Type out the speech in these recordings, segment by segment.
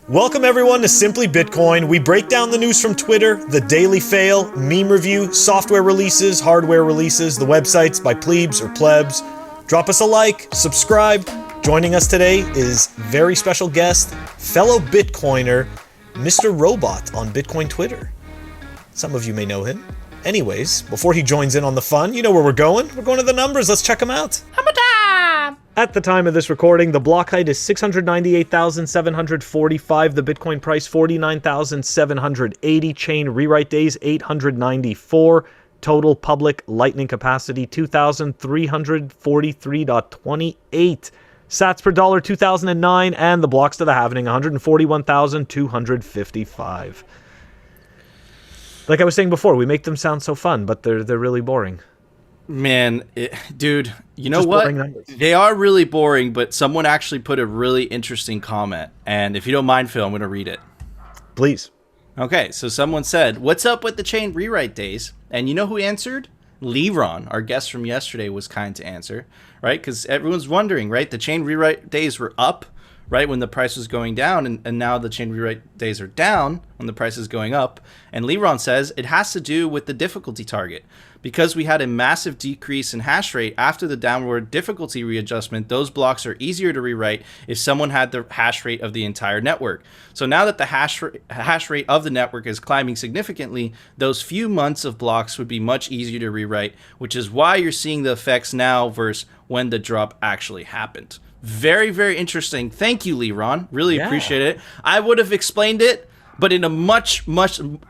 Welcome everyone to Simply Bitcoin. We break down the news from Twitter, the daily fail, meme review, software releases, hardware releases, the websites by plebes or plebs. Drop us a like, subscribe. Joining us today is very special guest, fellow Bitcoiner, Mr. Robot on Bitcoin Twitter. Some of you may know him. Anyways, before he joins in on the fun, you know where we're going. We're going to the numbers. Let's check them out. At the time of this recording, the block height is 698,745. The Bitcoin price, 49,780. Chain rewrite days, 894. Total public lightning capacity, 2,343.28. Sats per dollar, 2009. And the blocks to the halvening, 141,255. Like I was saying before, we make them sound so fun, but they're really boring. Man, dude, you know what? They are really boring, but someone actually put a really interesting comment. And if you don't mind, Phil, I'm going to read it. Please. Okay, so someone said, what's up with the chain rewrite days? And you know who answered? Leron, our guest from yesterday, was kind to answer, right? Because everyone's wondering, right? The chain rewrite days were up, right, when the price was going down, and now the chain rewrite days are down when the price is going up. And Leron says it has to do with the difficulty target. Because we had a massive decrease in hash rate after the downward difficulty readjustment, those blocks are easier to rewrite if someone had the hash rate of the entire network. So now that the hash rate of the network is climbing significantly, those few months of blocks would be much easier to rewrite, which is why you're seeing the effects now versus when the drop actually happened. Very, very interesting. Thank you, Leron. Really appreciate it. I would have explained it, but in a much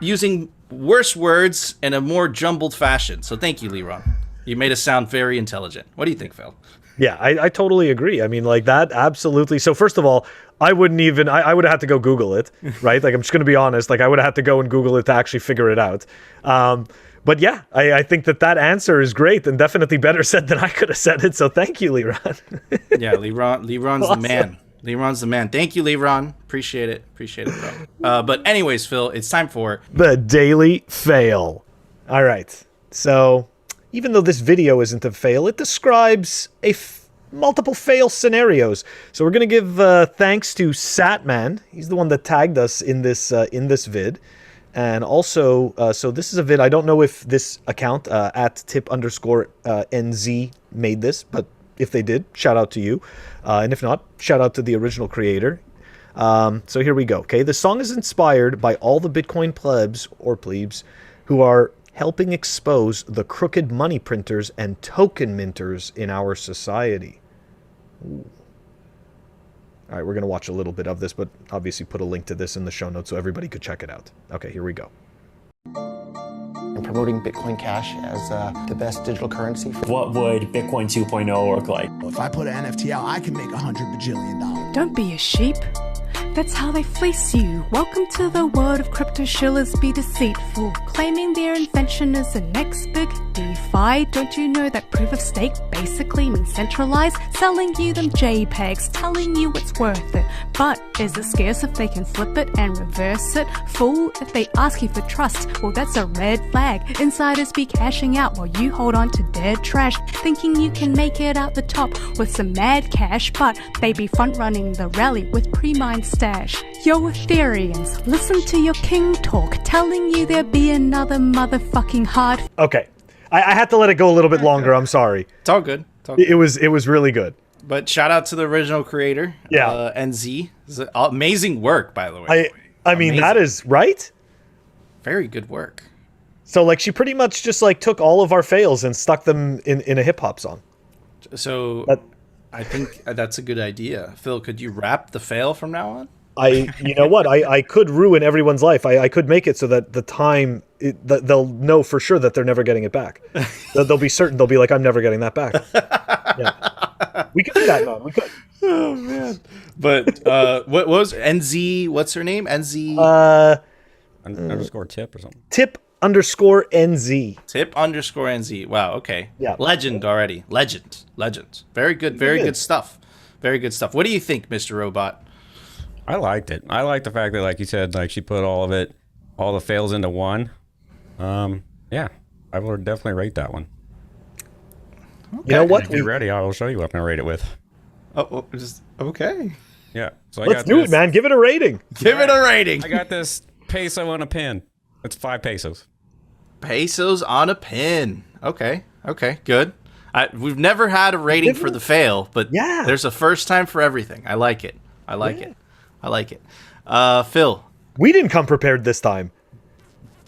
using worse words in a more jumbled fashion. So thank you, Leron. You made us sound very intelligent. What do you think, Phil? Yeah, I totally agree. I mean, like that, absolutely. So first of all, I wouldn't even, I would have had to go Google it, right? Like, I'm just going to be honest. Like, I would have had to go and Google it to actually figure it out. But yeah, I think that answer is great and definitely better said than I could have said it. So thank you, Leron. Yeah, Leron's awesome. The man. Leron's the man. Thank you, Leron. Appreciate it, bro. But anyways, Phil, it's time for the daily fail. All right. So even though this video isn't a fail, it describes multiple fail scenarios. So we're going to give thanks to Satman. He's the one that tagged us in this vid. And also, so this is a vid. I don't know if this account at tip_NZ made this, but if they did, shout out to you. And if not, shout out to the original creator. So here we go. Okay, the song is inspired by all the Bitcoin plebs or plebes who are helping expose the crooked money printers and token minters in our society. Ooh. All right, we're going to watch a little bit of this, but obviously put a link to this in the show notes so everybody could check it out. Okay, here we go. And promoting Bitcoin Cash as the best digital currency. What would Bitcoin 2.0 look like? If I put an NFT out, I can make $100 bajillion. Don't be a sheep. That's how they fleece you. Welcome to the world of crypto shillers be deceitful, claiming their invention is the next big DeFi. Don't you know that proof of stake basically means centralized? Selling you them JPEGs, telling you it's worth it. But is it scarce if they can flip it and reverse it? Fool, if they ask you for trust, well that's a red flag. Insiders be cashing out while you hold on to dead trash, thinking you can make it out the top with some mad cash, but they be front running the rally with pre-mined stash. Yo, Ethereans, listen to your king talk, telling you there'll be another motherfucking hard. Okay, I had to let it go a little bit longer. I'm sorry. It's all good. It was really good. But shout out to the original creator, NZ. It's amazing work, by the way. I mean, that is right. Very good work. So like she pretty much just like took all of our fails and stuck them in a hip hop song. So I think that's a good idea. Phil, could you rap the fail from now on? You know what? I could ruin everyone's life. I could make it so that the time, they'll know for sure that they're never getting it back. They'll be certain. They'll be like, I'm never getting that back. Yeah. We could do that, man. We could. Oh, man. But what was NZ? What's her name? NZ? Underscore tip or something. Tip_NZ. Tip_NZ. Wow. Okay. Yeah. Legend already. Legend. Very good. Very good stuff. Very good stuff. What do you think, Mr. Robot? I liked it. I like the fact that, like you said, like she put all the fails into one. Yeah, I would definitely rate that one. Okay. You know what? If you're ready, I will show you what I'm gonna rate it with. Oh, just okay. Yeah. So Let's do it, man. Give it a rating. Give it a rating. I got this peso on a pin. It's 5 pesos. Pesos on a pin. Okay, good. We've never had a rating for the fail, but Yeah. there's a first time for everything. I like it. I like it. Phil, We didn't come prepared this time.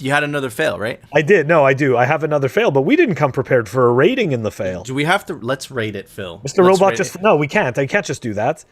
you had another fail, right? I did. No, I do. I have another fail, but we didn't come prepared for a rating in the fail. Do we have to? Let's rate it, Phil. Mr. Robot just no, we can't. I can't just do that.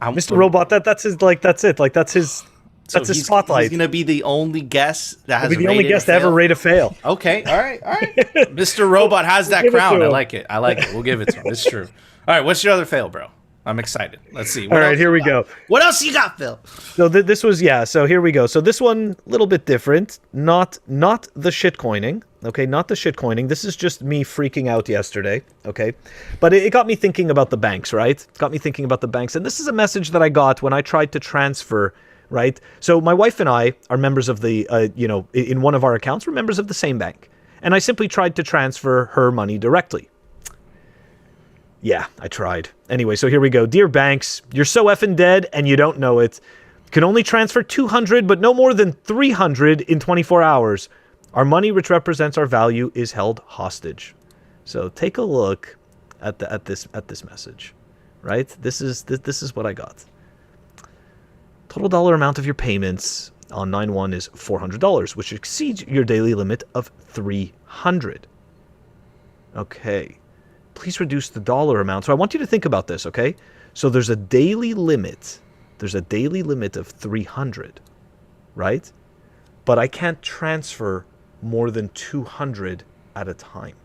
Mr. Robot. Robot, that's his that's it. Like that's his He's spotlight. gonna be the only guest that has He'll be the only guest to ever rate a fail. Okay, all right. Mr. Robot has that give it crown. to I him. like it. We'll give it to him. It's true. All right, what's your other fail, bro? I'm excited. Let's see. All right, here we go. What else you got, Phil? So this was so here we go. So this one a little bit different. Not the shitcoining. Okay, not the shitcoining. This is just me freaking out yesterday. Okay, but it got me thinking about the banks, right? It got me thinking about the banks, and this is a message that I got when I tried to transfer. Right. So my wife and I are members of the in one of our accounts, we're members of the same bank, and I simply tried to transfer her money directly. Yeah, I tried. Anyway, so here we go. Dear banks, you're so effing dead and you don't know it. Can only transfer 200, but no more than 300 in 24 hours. Our money, which represents our value, is held hostage. So take a look at this message, right? This is what I got. Total dollar amount of your payments on 9/1 is $400, which exceeds your daily limit of $300. Okay. Please reduce the dollar amount. So I want you to think about this, okay? So there's a daily limit. There's a daily limit of 300, right? But I can't transfer more than 200 at a time.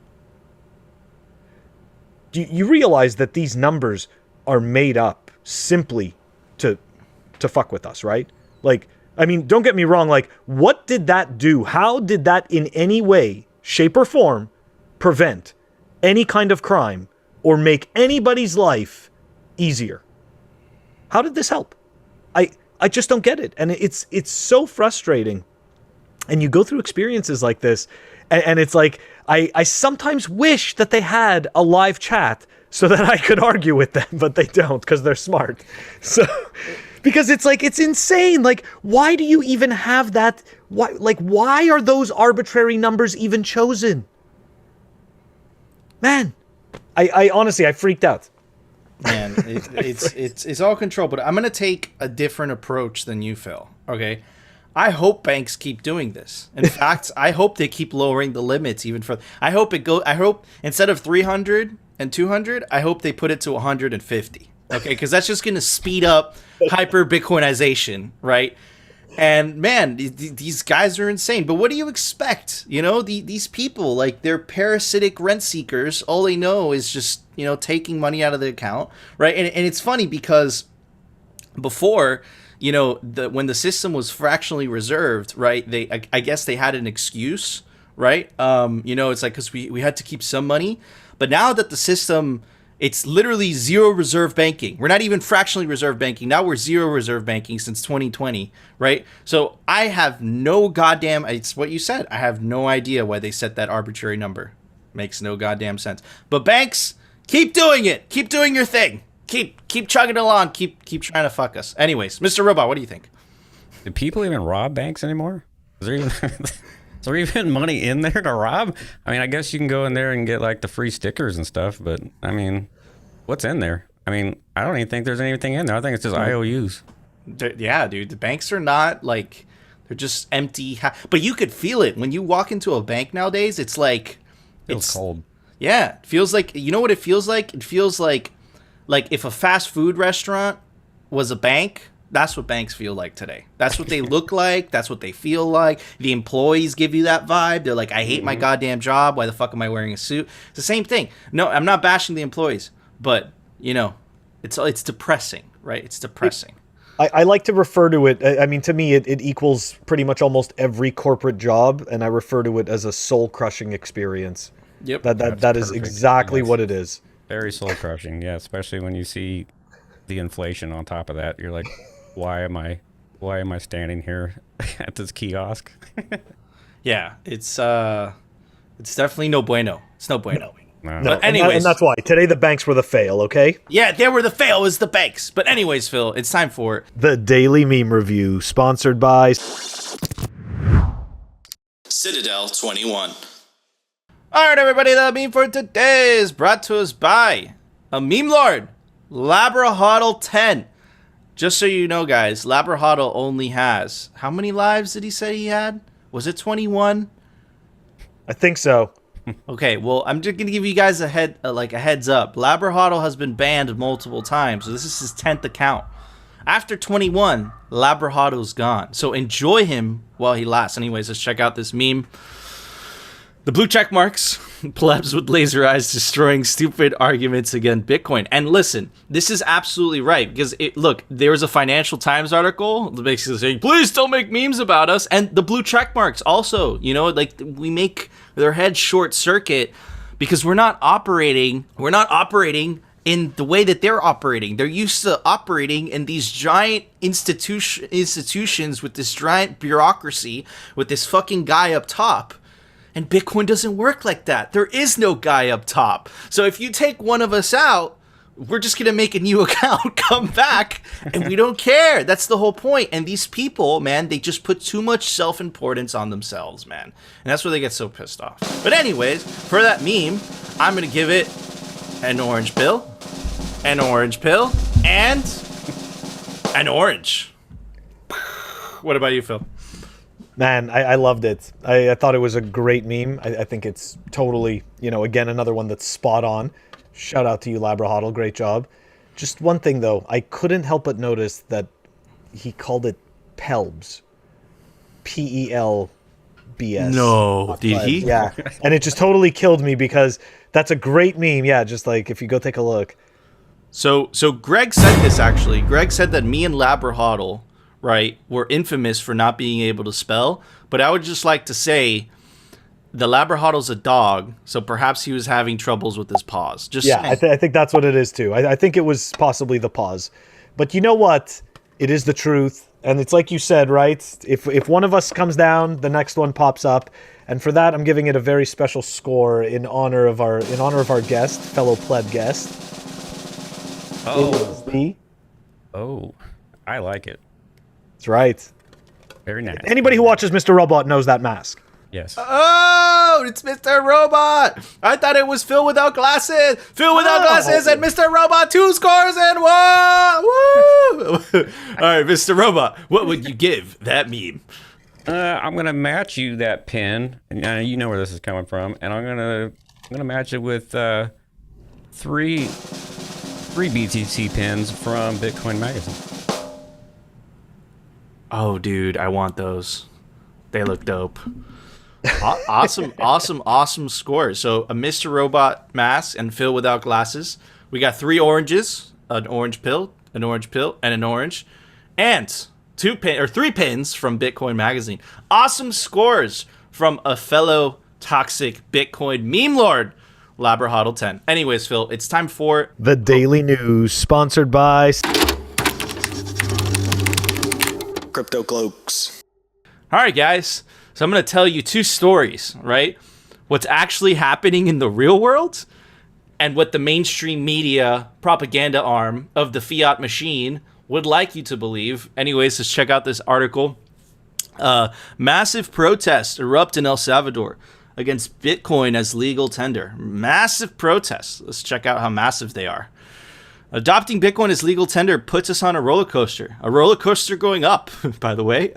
Do you realize that these numbers are made up simply to fuck with us, right? Like, I mean, don't get me wrong. Like, what did that do? How did that in any way, shape or form prevent any kind of crime or make anybody's life easier? How did this help? I just don't get it. And it's so frustrating. And you go through experiences like this, and it's like, I sometimes wish that they had a live chat so that I could argue with them, but they don't because they're smart. So, because it's like, it's insane. Like, why do you even have that? Why are those arbitrary numbers even chosen? Man, I honestly, I freaked out. Man, it's all control, but I'm gonna take a different approach than you, Phil. Okay, I hope banks keep doing this. In fact, I hope they keep lowering the limits even further. I hope instead of 300 and 200, I hope they put it to 150. Okay, because that's just gonna speed up hyperbitcoinization, right? And man, these guys are insane. But what do you expect? You know, these people, like, they're parasitic rent seekers. All they know is just, taking money out of the account, right? And it's funny because before, when the system was fractionally reserved, right? I guess they had an excuse, right? It's like because we had to keep some money. But now that the system, it's literally zero reserve banking. We're not even fractionally reserve banking. Now we're zero reserve banking since 2020, right? So I have no goddamn, it's what you said. I have no idea why they set that arbitrary number. Makes no goddamn sense. But banks, keep doing it. Keep doing your thing. Keep chugging along. Keep trying to fuck us. Anyways, Mr. Robot, what do you think? Do people even rob banks anymore? Is there even money in there to rob? I mean, I guess you can go in there and get like the free stickers and stuff, but I mean, what's in there? I mean, I don't even think there's anything in there. I think it's just IOUs. Yeah, dude. The banks are not like, they're just empty. But you could feel it when you walk into a bank nowadays. It's like, Feels cold. Yeah, it feels like, you know what it feels like? It feels like if a fast food restaurant was a bank. That's what banks feel like today. That's what they look like. That's what they feel like. The employees give you that vibe. They're like, I hate my goddamn job. Why the fuck am I wearing a suit? It's the same thing. No, I'm not bashing the employees, but it's depressing, right? It's depressing. I like to refer to it. I mean, to me, it equals pretty much almost every corporate job, and I refer to it as a soul crushing experience. Yep. That is exactly what it is. Very soul crushing, yeah. Especially when you see the inflation on top of that, you're like, why am I standing here at this kiosk? Yeah, it's definitely no bueno. It's no bueno. No. No, But anyways. and that's why. Today the banks were the fail, okay? Yeah, they were the fail, is the banks. But anyways, Phil, it's time for The Daily Meme Review, sponsored by... Citadel 21. All right, everybody, the meme for today is brought to us by a meme lord, Labrahodl 10. Just so you know, guys, Labrahodl only has, how many lives did he say he had? Was it 21? I think so. Okay, well, I'm just gonna give you guys a heads up. Labrahodl has been banned multiple times, so this is his 10th account. After 21, Labrahodl's gone. So enjoy him while he lasts. Anyways, let's check out this meme. The blue check marks, plebs with laser eyes destroying stupid arguments against Bitcoin. And listen, this is absolutely right because look, there was a Financial Times article basically saying, please don't make memes about us. And the blue check marks also, you know, like we make their heads short circuit because we're not operating in the way that they're operating. They're used to operating in these giant institutions with this giant bureaucracy with this fucking guy up top. And Bitcoin doesn't work like that. There is no guy up top. So if you take one of us out, we're just going to make a new account, come back, and we don't care. That's the whole point. And these people, man, they just put too much self-importance on themselves, man. And that's where they get so pissed off. But anyways, for that meme, I'm going to give it an orange pill, and an orange. What about you, Phil? Man, I loved it. I thought it was a great meme. I think it's totally, you know, again, another one that's spot on. Shout out to you, Labrahodl. Great job. Just one thing, though. I couldn't help but notice that he called it Pelbs. P-E-L-B-S. No, did he? Yeah. And it just totally killed me because that's a great meme. Yeah, just like if you go take a look. So Greg said this, actually. Greg said that me and Labrahodl, right, were infamous for not being able to spell. But I would just like to say the Labrahodl's a dog, so perhaps he was having troubles with his paws. Just yeah, I think that's what it is too. I think it was possibly the pause. But you know what? It is the truth. And it's like you said, right? If one of us comes down, the next one pops up. And for that, I'm giving it a very special score in honor of our guest, fellow pleb guest. Oh, I like it. That's right. Very nice. Anybody who watches Mr. Robot knows that mask. Yes. Oh, it's Mr. Robot. I thought it was Phil without glasses. Phil without glasses and Mr. Robot, 2 scores and 1. Woo! All right, Mr. Robot, what would you give that meme? I'm gonna match you that pin, and you know where this is coming from, and I'm gonna match it with three BTC pins from Bitcoin Magazine. Oh, dude, I want those. They look dope. Awesome scores. So a Mr. Robot mask and Phil without glasses. We got 3 oranges, an orange pill, and an orange, and 3 pins from Bitcoin Magazine. Awesome scores from a fellow toxic Bitcoin meme lord, Labrahodl 10. Anyways, Phil, it's time for The Daily News, sponsored by Crypto Cloaks. All right, guys. So I'm going to tell you 2 stories, right? What's actually happening in the real world and what the mainstream media propaganda arm of the fiat machine would like you to believe. Anyways, let's check out this article. Massive protests erupt in El Salvador against Bitcoin as legal tender. Massive protests. Let's check out how massive they are. Adopting Bitcoin as legal tender puts us on a roller coaster. A roller coaster going up, by the way.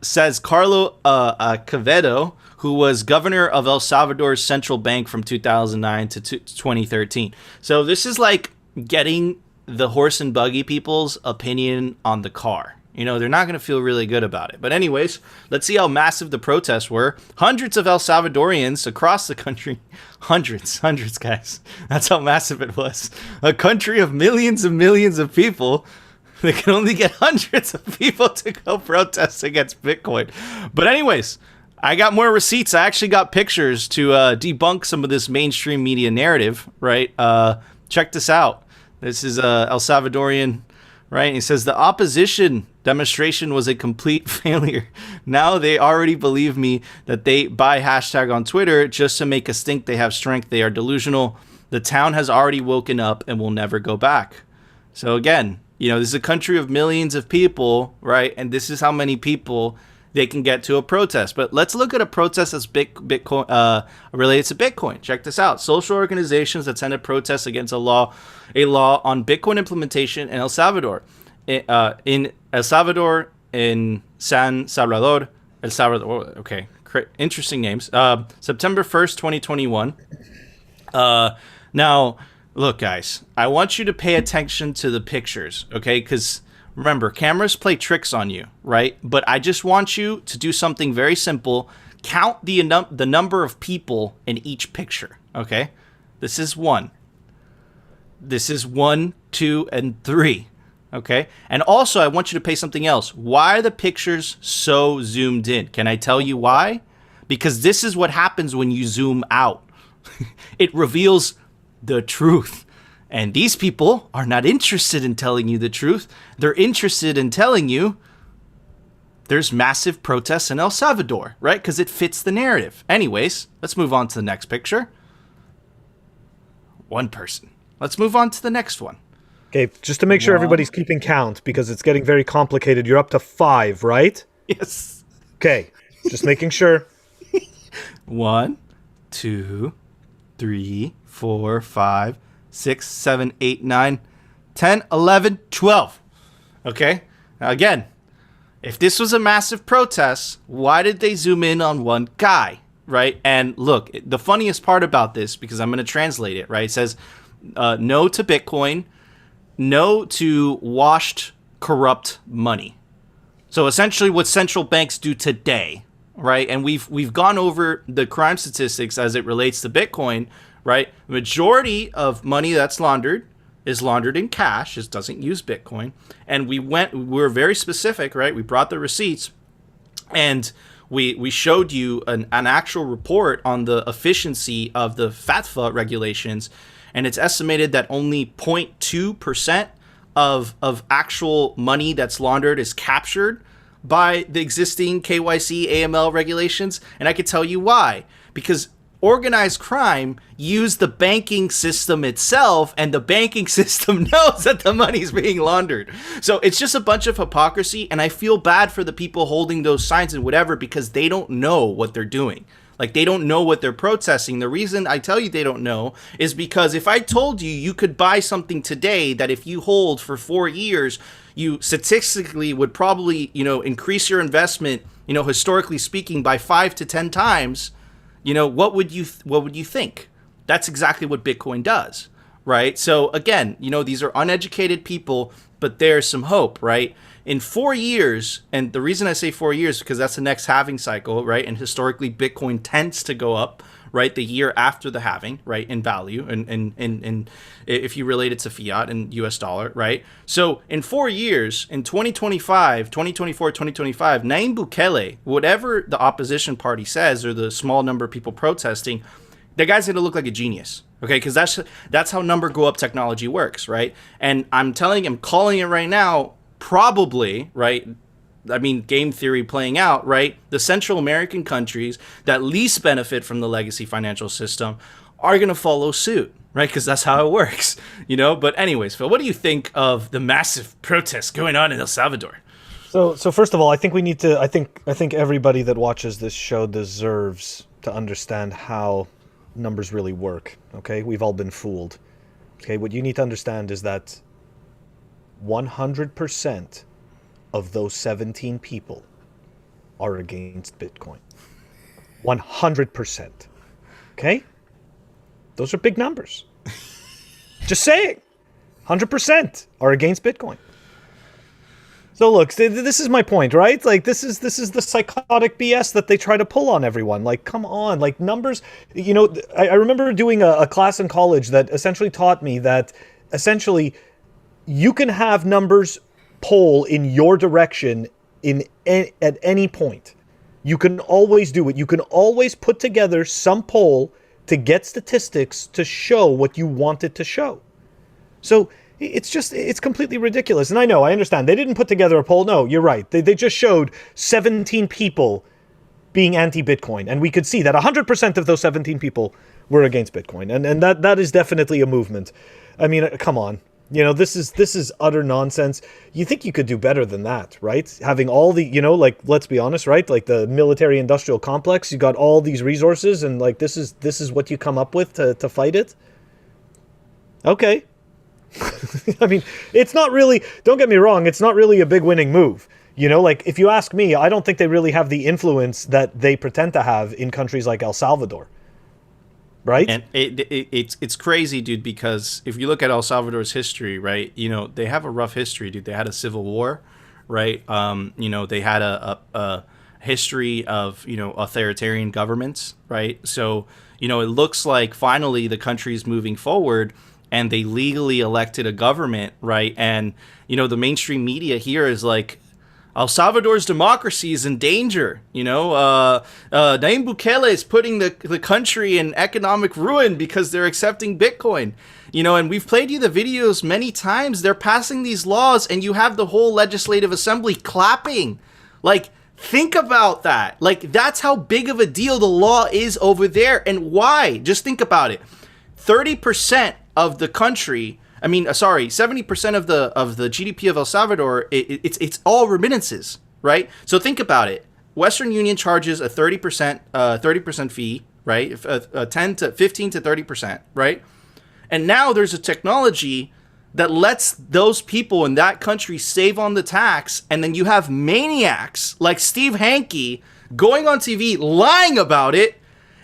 Says Carlo Quevedo, who was governor of El Salvador's central bank from 2009 to 2013. So this is like getting the horse and buggy people's opinion on the car. You know, they're not going to feel really good about it. But anyways, let's see how massive the protests were. Hundreds of El Salvadorians across the country. Hundreds, guys. That's how massive it was. A country of millions and millions of people. They can only get hundreds of people to go protest against Bitcoin. But anyways, I got more receipts. I actually got pictures to debunk some of this mainstream media narrative, right? Check this out. This is El Salvadorian right? He says the opposition demonstration was a complete failure. Now they already believe me that they buy hashtag on Twitter just to make us think they have strength. They are delusional. The town has already woken up and will never go back. So again, this is a country of millions of people, right? And this is how many people they can get to a protest. But let's look at a protest that's Bitcoin related to Bitcoin. Check this out. Social organizations attended protests against a law on Bitcoin implementation in El Salvador. In El Salvador, in San Salvador, El Salvador. Okay, interesting names. September 1st, 2021. Now, look, guys, I want you to pay attention to the pictures, okay? Because remember, cameras play tricks on you, right? But I just want you to do something very simple. Count the number of people in each picture, okay? This is 1. This is 1, 2, and 3, okay? And also, I want you to pay something else. Why are the pictures so zoomed in? Can I tell you why? Because this is what happens when you zoom out. It reveals the truth. And these people are not interested in telling you the truth. They're interested in telling you there's massive protests in El Salvador, right? Because it fits the narrative. Anyways, let's move on to the next picture. 1 person. Let's move on to the next one. Okay, just to make sure everybody's keeping count, because it's getting very complicated. You're up to 5, right? Yes. Okay, just making sure. 1, 2, 3, 4, 5, 6, 7, 8, 9, 10, 11, 12. Okay? Now again, if this was a massive protest, why did they zoom in on one guy, right? And look, the funniest part about this, because I'm going to translate it, right? It says, no to Bitcoin, no to washed, corrupt money. So essentially what central banks do today, right? And we've gone over the crime statistics as it relates to Bitcoin, right? The majority of money that's laundered is laundered in cash. It doesn't use Bitcoin. And we were very specific, right? We brought the receipts and we showed you an actual report on the efficiency of the FATFA regulations. And it's estimated that only 0.2% of actual money that's laundered is captured by the existing KYC AML regulations. And I can tell you why. Because organized crime use the banking system itself, and the banking system knows that the money's being laundered. So it's just a bunch of hypocrisy, and I feel bad for the people holding those signs and whatever, because they don't know what they're doing. Like, they don't know what they're protesting. The reason I tell you they don't know is because if I told you you could buy something today that if you hold for 4 years, you statistically would probably, increase your investment, historically speaking, by 5 to 10 times, what would you think? That's exactly what Bitcoin does, right? So again, these are uneducated people, but there's some hope, right? In 4 years, and the reason I say 4 years because that's the next halving cycle, right? And historically, Bitcoin tends to go up, right, the year after the halving, right, in value, and if you relate it to fiat and US dollar, right? So in 4 years, in 2024, 2025, Nayib Bukele, whatever the opposition party says or the small number of people protesting, the guy's going to look like a genius, okay? Because that's how number go up technology works, right? And I'm calling it right now, probably, right? I mean, game theory playing out, right? The Central American countries that least benefit from the legacy financial system are going to follow suit, right? Because that's how it works, But anyways, Phil, what do you think of the massive protests going on in El Salvador? So first of all, I think we need to. I think everybody that watches this show deserves to understand how numbers really work. Okay, we've all been fooled. Okay, what you need to understand is that 100% of those 17 people are against Bitcoin. 100%. Okay? Those are big numbers. Just saying. 100% are against Bitcoin. So look, this is my point, right? Like, this is the psychotic BS that they try to pull on everyone. Like, come on, like, numbers, I remember doing a class in college that essentially taught me that essentially you can have numbers poll in your direction at any point. You can always do it. You can always put together some poll to get statistics to show what you want it to show. So, it's completely ridiculous. And I understand. They didn't put together a poll. No, you're right. They just showed 17 people being anti-Bitcoin. And we could see that 100% of those 17 people were against Bitcoin. And that is definitely a movement. I mean, come on. You know, this is utter nonsense. You think you could do better than that, right? Having all the, you know, like, let's be honest, right? Like the military industrial complex, you got all these resources and like this is what you come up with to fight it. Okay. I mean, it's not really, don't get me wrong, it's not really a big winning move. You know, like if you ask me, I don't think they really have the influence that they pretend to have in countries like El Salvador. Right? And it's crazy, dude, because if you look at El Salvador's history, right, you know, they have a rough history, dude. They had a civil war, right? You know, they had a history of, you know, authoritarian governments, right? So, you know, it looks like finally the country's moving forward and they legally elected a government, right? And, you know, the mainstream media here is like, El Salvador's democracy is in danger. You know, Nayib Bukele is putting the country in economic ruin because they're accepting Bitcoin. You know, and we've played you the videos many times. They're passing these laws and you have the whole legislative assembly clapping. Like, think about that. Like, that's how big of a deal the law is over there. And why? Just think about it. 30% of the country... 70% of the GDP of El Salvador, it's all remittances, right? So think about it. Western Union charges a 30% fee, right? 15 to 30%, right? And now there's a technology that lets those people in that country save on the tax, and then you have maniacs like Steve Hanke going on TV lying about it,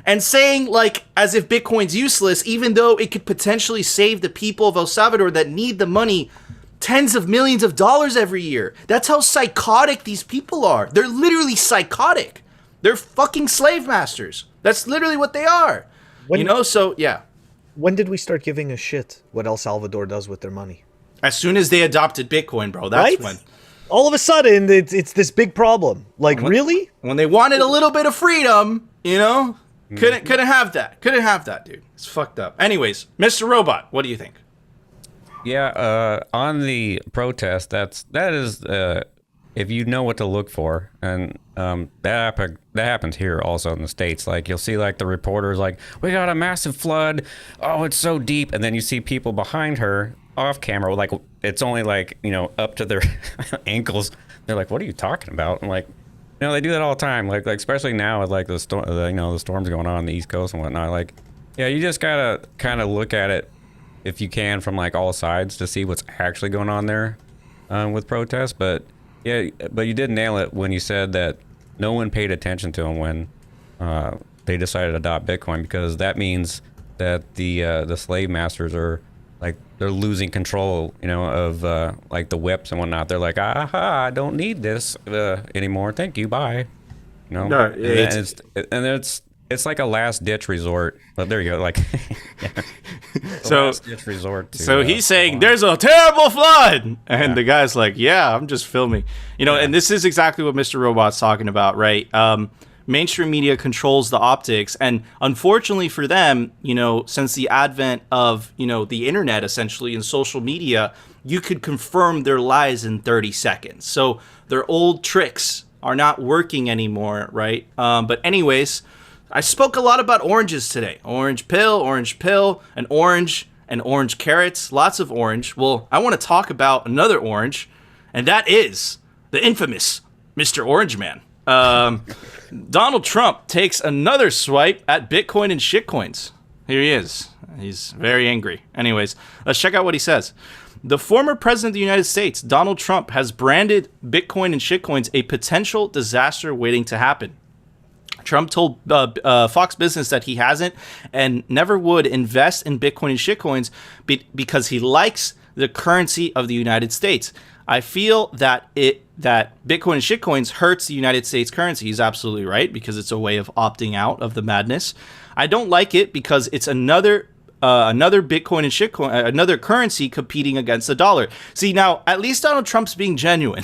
and saying, like, as if Bitcoin's useless, even though it could potentially save the people of El Salvador that need the money tens of millions of dollars every year. That's how psychotic these people are. They're literally psychotic. They're fucking slave masters. That's literally what they are. So, yeah. When did we start giving a shit what El Salvador does with their money? As soon as they adopted Bitcoin, bro. That's right? when. All of a sudden, it's this big problem. Like, really? When they wanted a little bit of freedom, you know? Couldn't have that. Couldn't have that, dude. It's fucked up. Anyways, Mr. Robot, what do you think? Yeah, on the protest, that is if you know what to look for, and that happens here also in the States. Like, you'll see like the reporters like, we got a massive flood. Oh, it's so deep, and then you see people behind her off camera, like it's only like, you know, up to their ankles. They're like, what are you talking about? I'm like, you know, they do that all the time, like especially now with like the storms going on the East Coast and whatnot. Like, yeah, you just gotta kind of look at it if you can from like all sides to see what's actually going on there with protests. But yeah, but you did nail it when you said that no one paid attention to them when they decided to adopt Bitcoin, because that means that the slave masters are like, they're losing control, you know, of like the whips and whatnot. They're like, aha, I don't need this anymore. Thank you, bye. You know, no, it's like a last ditch resort. But there you go, like last ditch resort. So he's saying there's a terrible flood, and the guy's like, yeah, I'm just filming. You know, and this is exactly what Mr. Robot's talking about, right? Mainstream media controls the optics, and unfortunately for them, you know, since the advent of, you know, the internet essentially and social media, you could confirm their lies in 30 seconds. So their old tricks are not working anymore, right? But anyways, I spoke a lot about oranges today. Orange pill, and orange carrots, lots of orange. Well, I want to talk about another orange, and that is the infamous Mr. Orange Man. Donald Trump takes another swipe at Bitcoin and shitcoins. Here he is. He's very angry. Anyways, let's check out what he says. The former president of the United States, Donald Trump, has branded Bitcoin and shitcoins a potential disaster waiting to happen. Trump told Fox Business that he hasn't and never would invest in Bitcoin and shitcoins because he likes the currency of the United States. I feel that Bitcoin and shitcoins hurts the United States currency. He's absolutely right, because it's a way of opting out of the madness. I don't like it because it's another Bitcoin and shitcoin, another currency competing against the dollar. See, now at least Donald Trump's being genuine.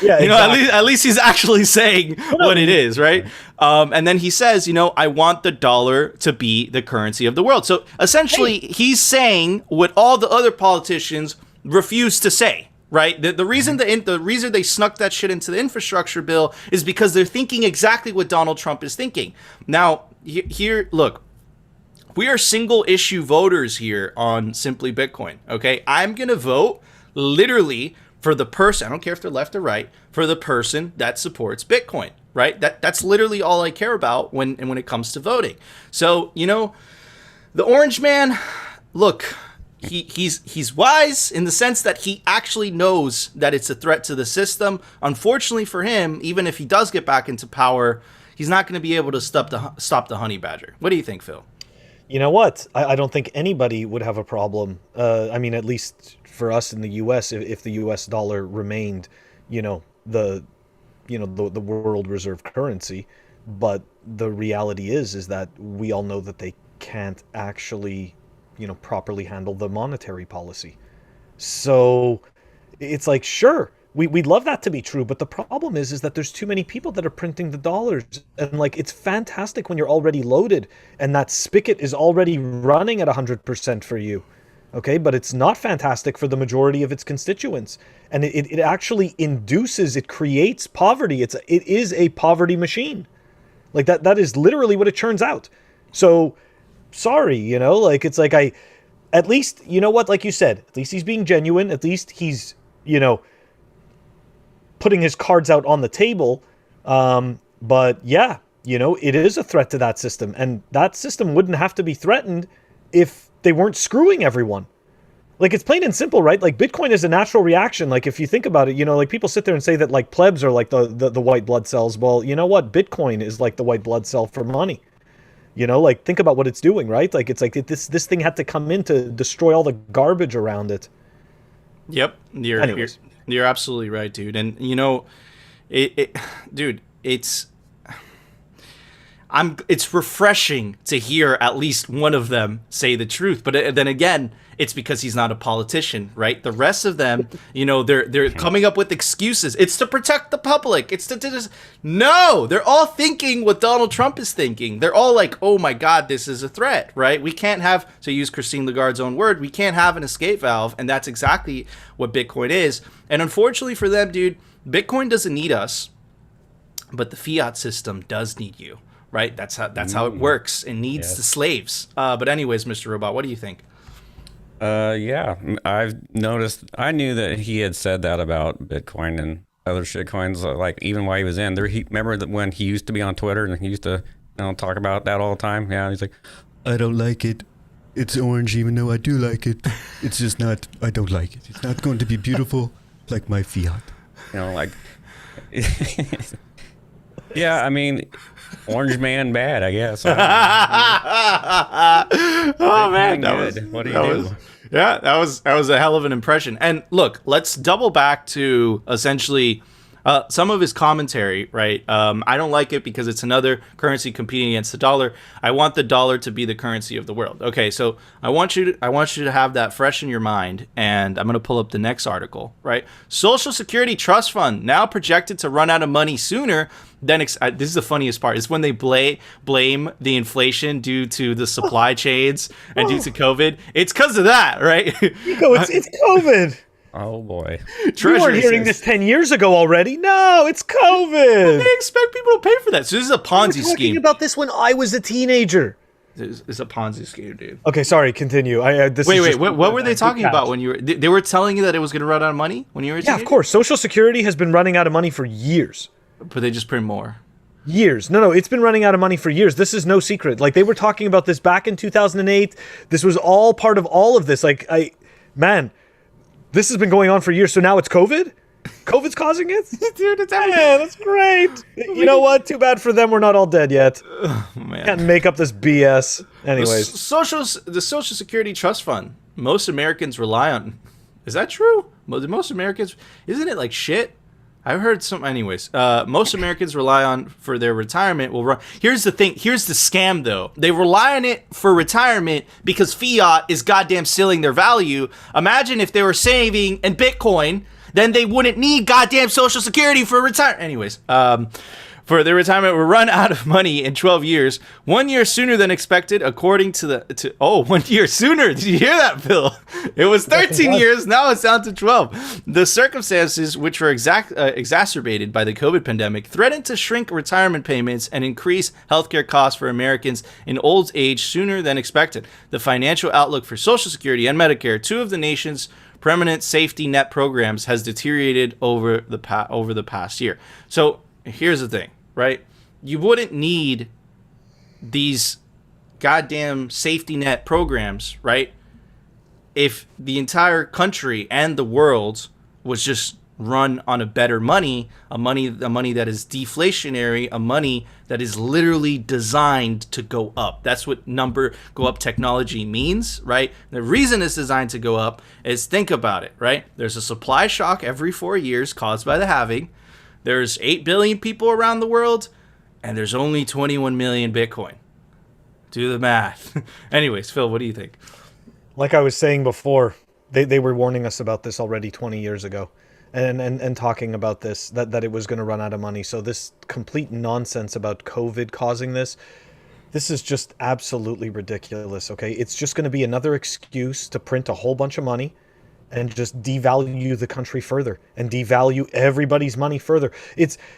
Yeah, you know, at least he's actually saying what it is, right? And then he says, you know, I want the dollar to be the currency of the world. So essentially, he's saying what all the other politicians refused to say. Right. The reason the reason they snuck that shit into the infrastructure bill is because they're thinking exactly what Donald Trump is thinking. Now, here, look, we are single issue voters here on Simply Bitcoin. OK, I'm going to vote literally for the person. I don't care if they're left or right, for the person that supports Bitcoin. Right. That's literally all I care about when it comes to voting. So, you know, the orange man, look. He's wise in the sense that he actually knows that it's a threat to the system. Unfortunately for him, even if he does get back into power, he's not going to be able to stop the honey badger. What do you think, Phil? You know what? I don't think anybody would have a problem. I mean, at least for us in the U.S., if the U.S. dollar remained, the world reserve currency. But the reality is that we all know that they can't actually properly handle the monetary policy. So it's like, sure, we'd love that to be true, but the problem is that there's too many people that are printing the dollars. And like, it's fantastic when you're already loaded and that spigot is already running at 100% for you. Okay, but it's not fantastic for the majority of its constituents. And it actually it creates poverty. It is a poverty machine. Like that is literally what it churns out. So sorry, it's like at least, like you said, at least he's being genuine. At least he's, putting his cards out on the table. But yeah, it is a threat to that system, and that system wouldn't have to be threatened if they weren't screwing everyone. Like, it's plain and simple, right? Like, Bitcoin is a natural reaction. Like, if you think about it, like, people sit there and say that like plebs are like the white blood cells. Well, you know what? Bitcoin is like the white blood cell for money. Like, think about what it's doing, right? Like, it's like this thing had to come in to destroy all the garbage around it. Yep. You're absolutely right, dude. And, dude, it's refreshing to hear at least one of them say the truth. But then again, it's because he's not a politician, right? The rest of them, they're coming up with excuses. It's to protect the public. It's to just... No, they're all thinking what Donald Trump is thinking. They're all like, oh my God, this is a threat, right? We can't have, to use Christine Lagarde's own word, we can't have an escape valve. And that's exactly what Bitcoin is. And unfortunately for them, dude, Bitcoin doesn't need us, but the fiat system does need you. Right, that's how it works. It needs the slaves. But anyways, Mr. Robot, what do you think? Yeah, I've noticed. I knew that he had said that about Bitcoin and other shitcoins. Like, even while he was in there, remember that when he used to be on Twitter and he used to talk about that all the time. Yeah, he's like, I don't like it. It's orange, even though I do like it. It's just not. I don't like it. It's not going to be beautiful like my fiat. Like. Yeah, I mean. Orange man bad, I guess. Oh man, what do you do? That was a hell of an impression. And look, let's double back to essentially some of his commentary, right? I don't like it because it's another currency competing against the dollar. I want the dollar to be the currency of the world. Okay, so I want you to have that fresh in your mind, and I'm going to pull up the next article, right? Social Security Trust Fund now projected to run out of money sooner than this is the funniest part, is when they blame the inflation due to the supply chains and due to COVID. It's because of that, right? Nico, it's COVID. Oh boy. You weren't hearing this 10 years ago already. No, it's COVID. They expect people to pay for that. So this is a Ponzi scheme. We were talking about this when I was a teenager. It's a Ponzi scheme, dude. Okay, sorry, continue. Wait, what were they talking about when you were... They were telling you that it was going to run out of money when you were a teenager? Yeah, of course. Social Security has been running out of money for years. But they just print more. Years. No, it's been running out of money for years. This is no secret. Like, they were talking about this back in 2008. This was all part of all of this. Like, this has been going on for years. So now it's COVID? COVID's causing it? Dude, it's yeah, that's great. You know what? Too bad for them. We're not all dead yet. Oh, man. Can't make up this BS. Anyways. The Social Security Trust Fund. Most Americans rely on. Is that true? Most Americans... Isn't it like shit? I've heard some... Anyways, most Americans rely on for their retirement. Here's the thing. Here's the scam, though. They rely on it for retirement because fiat is goddamn stealing their value. Imagine if they were saving in Bitcoin, then they wouldn't need goddamn Social Security for retirement. Anyways, for their retirement will run out of money in 12 years, 1 year sooner than expected, according to the 1 year sooner. Did you hear that, Phil? It was 13 years, now it's down to 12. The circumstances, which were exacerbated by the COVID pandemic, threatened to shrink retirement payments and increase healthcare costs for Americans in old age sooner than expected. The financial outlook for Social Security and Medicare, two of the nation's permanent safety net programs, has deteriorated over the past year. So here's the thing, right? You wouldn't need these goddamn safety net programs, right, if the entire country and the world was just run on a better money, a money that is deflationary, a money that is literally designed to go up. That's what go up technology means, right? The reason it's designed to go up is, think about it, right? There's a supply shock every 4 years caused by the halving. There's 8 billion people around the world, and there's only 21 million Bitcoin. Do the math. Anyways, Phil, what do you think? Like I was saying before, they were warning us about this already 20 years ago. And talking about this, that it was going to run out of money. So this complete nonsense about COVID causing this is just absolutely ridiculous, okay? It's just going to be another excuse to print a whole bunch of money and just devalue the country further and devalue everybody's money further.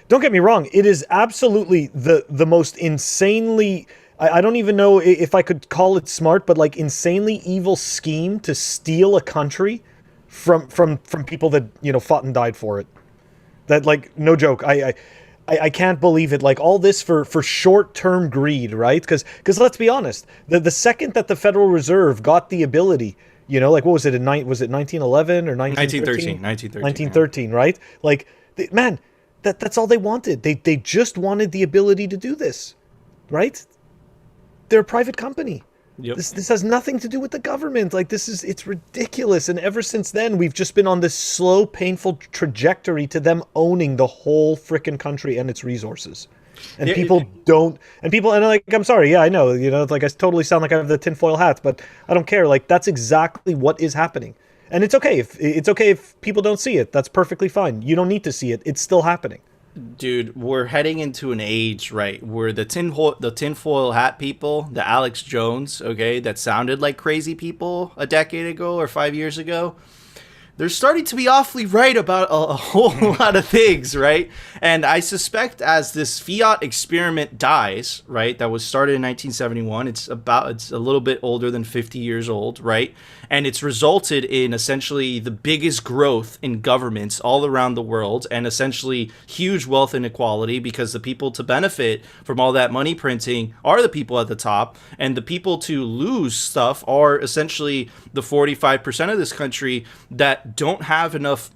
Don't get me wrong, it is absolutely the most insanely, I don't even know if I could call it smart, but like insanely evil scheme to steal a country from people that, fought and died for it. That, like, no joke. I can't believe it. Like, all this for short-term greed, right? Because let's be honest, the second that the Federal Reserve got the ability, like, what was it, was it 1911 or 1913? 1913, right? Like, man, that's all they wanted. They just wanted the ability to do this, right? They're a private company. Yep. This has nothing to do with the government. Like, it's ridiculous. And ever since then, we've just been on this slow, painful trajectory to them owning the whole frickin' country and its resources. And I'm sorry, yeah, I know, like, I totally sound like I have the tinfoil hat, but I don't care. Like, that's exactly what is happening. And it's okay if people don't see it. That's perfectly fine. You don't need to see it. It's still happening. Dude, we're heading into an age, right, where the tinfoil hat people, the Alex Jones, okay, that sounded like crazy people a decade ago or 5 years ago, they're starting to be awfully right about a whole lot of things, right? And I suspect as this fiat experiment dies, right, that was started in 1971, it's a little bit older than 50 years old, right? And it's resulted in essentially the biggest growth in governments all around the world and essentially huge wealth inequality, because the people to benefit from all that money printing are the people at the top, and the people to lose stuff are essentially the 45% of this country that don't have enough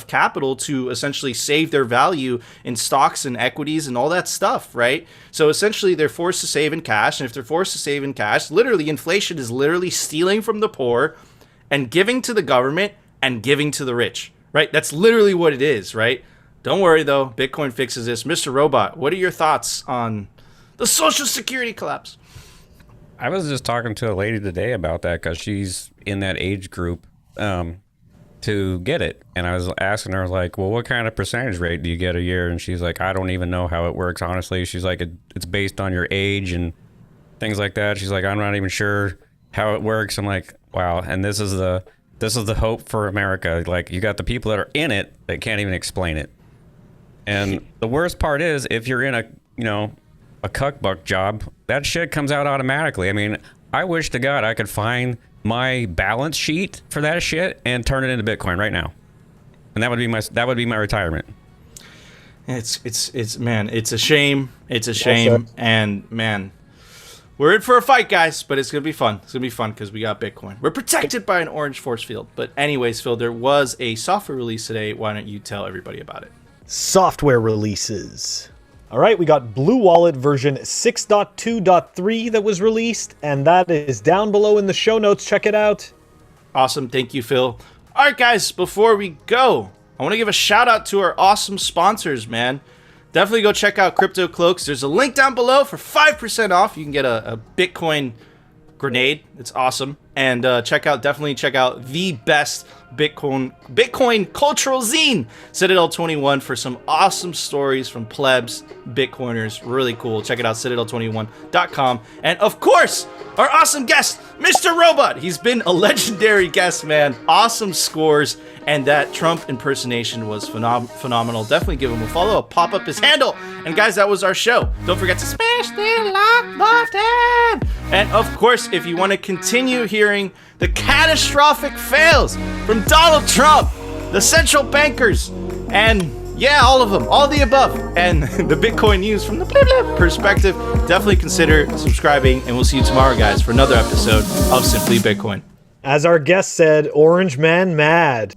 capital to essentially save their value in stocks and equities and all that stuff, right? So essentially they're forced to save in cash, and if they're forced to save in cash, literally inflation is literally stealing from the poor and giving to the government and giving to the rich, right? That's literally what it is, right? Don't worry though, Bitcoin fixes this. Mr. Robot, what are your thoughts on the Social Security collapse? I was just talking to a lady today about that because she's in that age group to get it, and I was asking her, like, well, what kind of percentage rate do you get a year? And she's like, I don't even know how it works, honestly. She's like, it's based on your age and things like that. She's like, I'm not even sure how it works. I'm like, wow. And this is the hope for America. Like, you got the people that are in it that can't even explain it. And the worst part is, if you're in a cuck buck job, that shit comes out automatically. I mean, I wish to God I could find my balance sheet for that shit and turn it into Bitcoin right now, and that would be my retirement. It's a shame. It's a shame, and man, we're in for a fight, guys. But it's gonna be fun. It's gonna be fun because we got Bitcoin. We're protected by an orange force field. But anyways, Phil, there was a software release today. Why don't you tell everybody about it? Software releases. All right, we got Blue Wallet version 6.2.3 that was released, and that is down below in the show notes. Check it out. Awesome. Thank you, Phil. All right, guys, before we go, I want to give a shout out to our awesome sponsors, man. Definitely go check out Crypto Cloaks. There's a link down below for 5% off. You can get a Bitcoin grenade. It's awesome. And definitely check out the best Bitcoin cultural zine, Citadel 21, for some awesome stories from plebs, Bitcoiners. Really cool. Check it out, citadel21.com. And of course, our awesome guest, Mr. Robot. He's been a legendary guest, man. Awesome scores, and that Trump impersonation was phenomenal. Definitely give him a follow, pop up his handle. And guys, that was our show. Don't forget to smash the like button. And of course, if you want to continue hearing the catastrophic fails from Donald Trump, the central bankers, and yeah, all of them, all the above, and the Bitcoin news from the blah blah perspective, definitely consider subscribing, and we'll see you tomorrow, guys, for another episode of Simply Bitcoin. As our guest said, Orange Man mad.